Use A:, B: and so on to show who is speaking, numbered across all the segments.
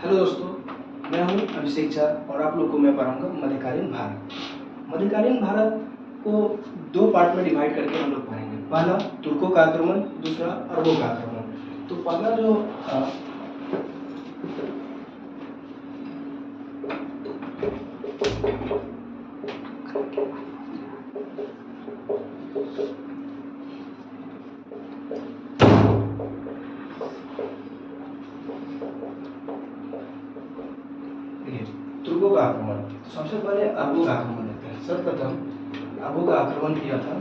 A: Hello दोस्तों, मैं हूं अभिषेक झा और आप लोग को मैं पढ़ाऊंगा मध्यकालीन भारत। मध्यकालीन भारत को दो पार्ट में डिवाइड करके हम लोग पढ़ेंगे। पहला तुर्कों का आक्रमण, दूसरा अरबों का आक्रमण। तो पहला जो तुर्कों का आक्रमण, तो सबसे पहले अरबों का आक्रमण लेते हैं। सर्वप्रथम अरबों का आक्रमण किया था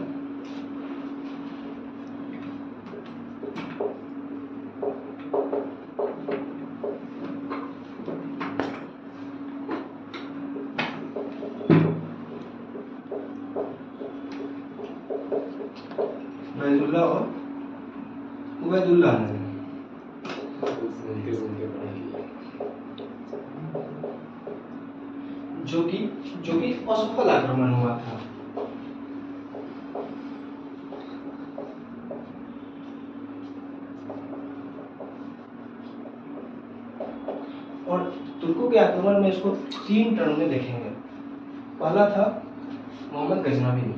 A: बैदुल्लाह और उबैदुल्लाह ने, जो कि असफल आक्रमण हुआ था। और तुर्कों के आक्रमण में इसको तीन टर्म में देखेंगे। पहला था मोहम्मद गजनवी,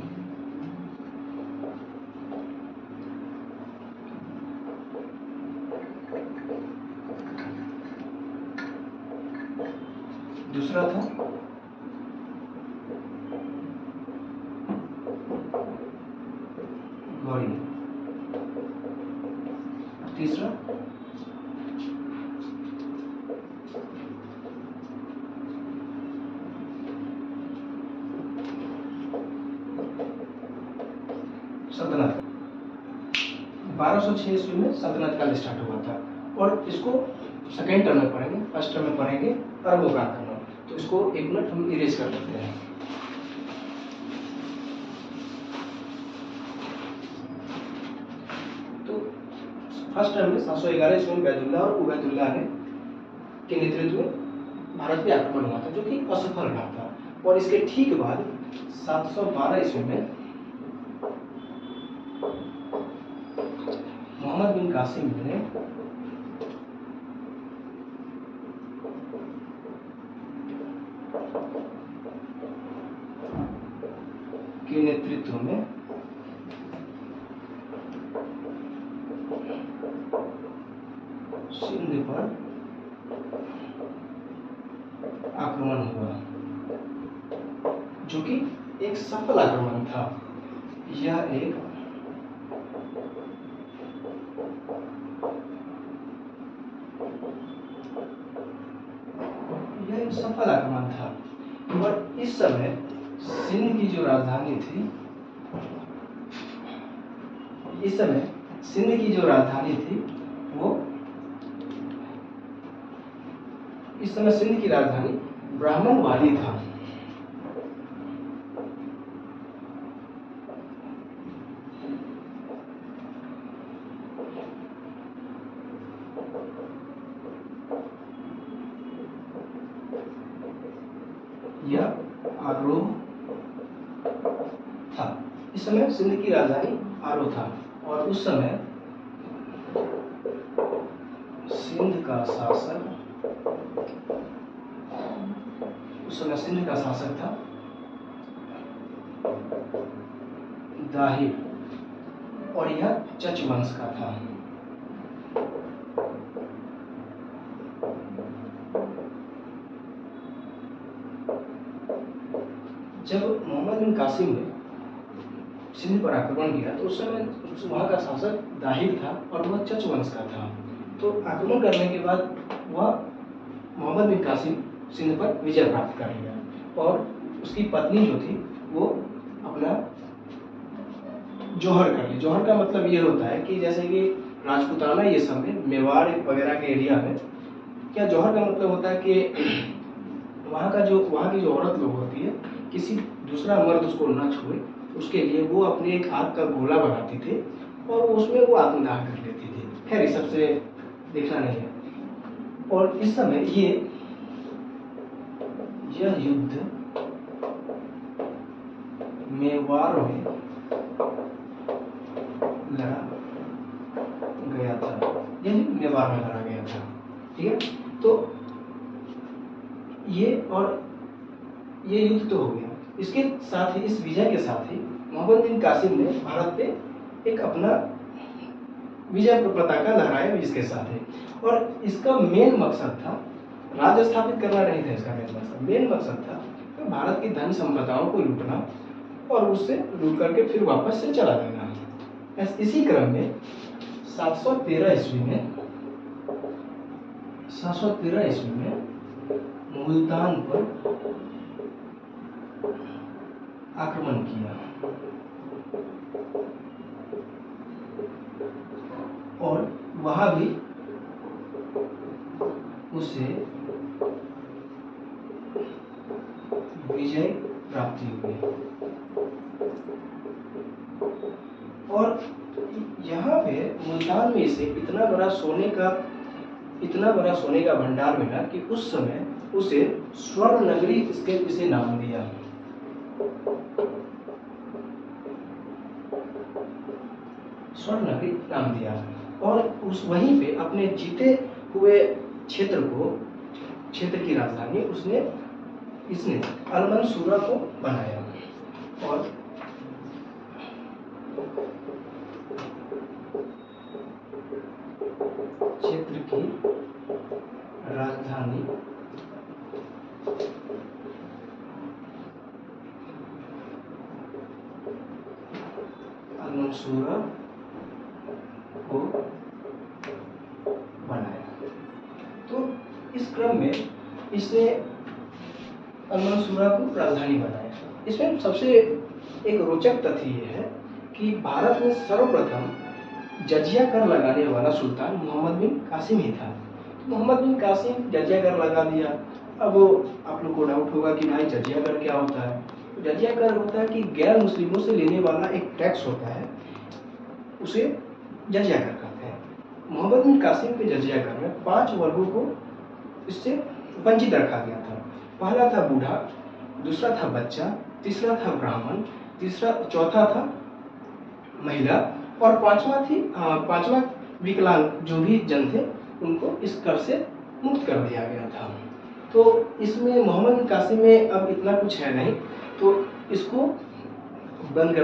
A: दूसरा था गौरी, तीसरा सल्तनत। 1206 ईस्वी में सल्तनत काल स्टार्ट हुआ था। और इसको सेकेंड टर्म में पढ़ेंगे। फर्स्ट टर्म में पढ़ेंगे अरबों का आक्रमण। तो इसको एक मिनट हम इरेज कर लेते हैं। तो फर्स्ट टर्म में 711 ईस्वी में बैदुल्लाह और उबैदुल्लाह ने के नेतृत्व में भारत पे आक्रमण हुआ था, जो कि असफल रहा था। और इसके ठीक बाद 712 ईस्वी में मोहम्मद बिन कासिम ने के नेतृत्व में सिंध पर आक्रमण हुआ, जो कि एक सफल आक्रमण था। यह एक सफल आक्रमण था। और इस समय सिंध की जो राजधानी थी, वो इस समय सिंध की राजधानी ब्राह्मणवाड़ी था। यह आरोह था। इस समय सिंध की राजधानी आरोह था। और उस समय सिंध का शासक था दाहिर, और यह चच वंश का था। जब मोहम्मद बिन कासिम ने सिंध पर आक्रमण किया तो उस समय वहां का शासक दाहिर था और वह चच वंश का था। तो आक्रमण करने के बाद वह मोहम्मद बिन कासिम सिंध पर विजय प्राप्त कर लिया। और उसकी पत्नी जो थी वो अपना जौहर कर ली। जौहर का मतलब ये होता है कि जैसे कि राजपूताना ये सब में, मेवाड़ वगैरह के एरिया में, क्या जौहर का मतलब होता है कि वहाँ की जो औरत लोग होती है, किसी दूसरा मर्द उसको न छुए, उसके लिए वो अपने एक आग का गोला बनाती थी और उसमें वो आत्मदाह कर लेती थी। खैर ये सबसे देखना नहीं है। और इस समय यह युद्ध मेवाड़ में लड़ा गया था, यानी मेवाड़ में लड़ा गया था। ठीक है, तो ये युद्ध तो हो गया। इसके साथ ही, इस विजय के साथ ही मोहम्मद बिन कासिम ने भारत पे एक अपना विजय पताका लहराया जिसके साथ है। और इसका मेन मकसद था, राज्य स्थापित करना नहीं था इसका मेन मकसद था कि भारत की धन संपदाओं को लूटना और उससे लूट करके फिर वापस से चला जाना। इसी क्रम में 713 ईस्वी में मुल्तान पर आक्रमण किया और वहां भी उसे विजय प्राप्ति हुई। और यहाँ पे मुल्तान में इसे इतना बड़ा सोने का भंडार मिला कि उस समय उसे स्वर्ण नगरी इसे नाम दिया। स्वर्ण नगरी नाम दिया। और उस वहीं पे अपने जीते हुए क्षेत्र की राजधानी इसने अल-मंसूरा को बनाया। और क्षेत्र की राजधानी अल-मंसूरा को बनाया। तो इस क्रम में इसने अल-मंसूरा को राजधानी बनाया। इसमें सबसे एक रोचक तथ्य ये है कि भारत में सर्वप्रथम जजिया कर लगाने वाला सुल्तान मोहम्मद बिन कासिम ही था। मोहम्मद बिन कासिम जजिया कर लगा दिया। अब आप लोग को डाउट होगा कि भाई जजिया कर क्या होता है। जजिया कर होता है कि गैर मुस्लिमों से लेने वाला एक टैक्स होता है, उसे जजिया कर कहते हैं। मोहम्मद बिन कासिम के जजिया कर में 5 वर्गों को इससे वंचित रखा गया था। पहला था बूढ़ा, दूसरा था बच्चा, तीसरा था ब्राह्मण, चौथा था महिला और पांचवा विकलांग जो भी जन थे उनको इस कर से मुक्त कर दिया गया था। तो इसमें मोहम्मद बिन कासिम में अब इतना कुछ है नहीं, तो इसको बंद कर